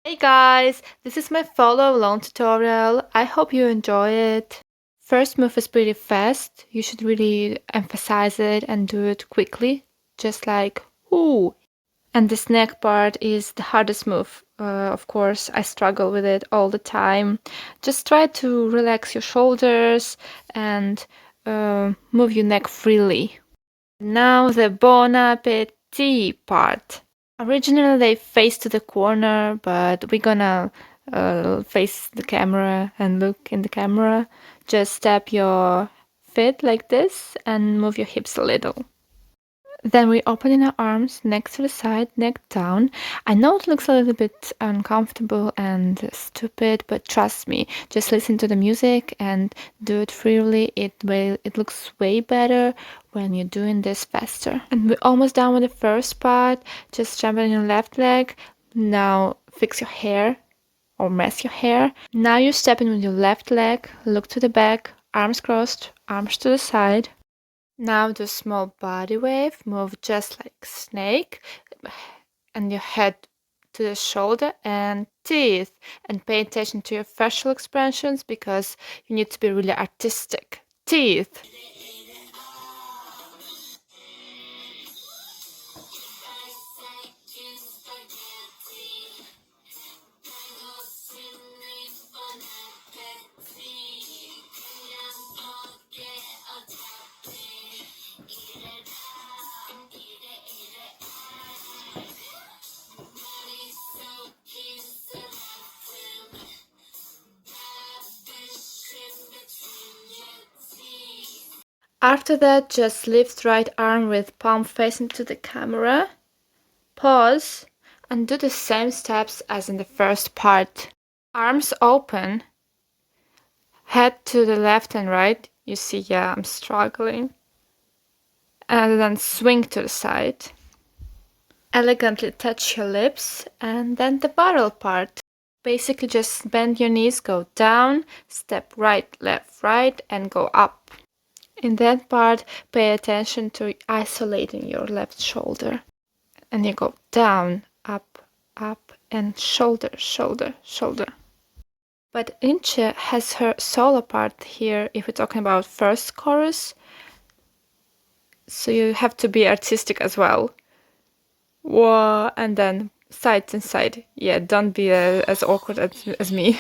Hey guys, this is my follow along tutorial. I hope you enjoy it. First move is pretty fast. You should really emphasize it and do it quickly, just like ooh. And this neck part is the hardest move. Of course, I struggle with it all the time. Just try to relax your shoulders and move your neck freely. Now the bon appetit part. Originally they face to the corner, but we're gonna face the camera and look in the camera. Just tap your feet like this and move your hips a little. Then we open in our arms, neck to the side, neck down. I know it looks a little bit uncomfortable and stupid, but trust me, just listen to the music and do it freely. It looks way better when you're doing this faster. And we're almost done with the first part. Just jump on your left leg. Now fix your hair or mess your hair. Now you're stepping with your left leg, look to the back, arms crossed, arms to the side. Now do small body wave, move just like snake, and your head to the shoulder and teeth. And pay attention to your facial expressions because you need to be really artistic. Teeth. After that, just lift right arm with palm facing to the camera. Pause and do the same steps as in the first part. Arms open, head to the left and right. You see, yeah, I'm struggling. And then swing to the side. Elegantly touch your lips and then the barrel part. Basically just bend your knees, go down, step right, left, right, and go up. In that part, pay attention to isolating your left shoulder. And you go down, up, and shoulder, shoulder, shoulder. But Inche has her solo part here if we're talking about first chorus. So you have to be artistic as well. Whoa, and then side to side. Yeah, don't be as awkward as me.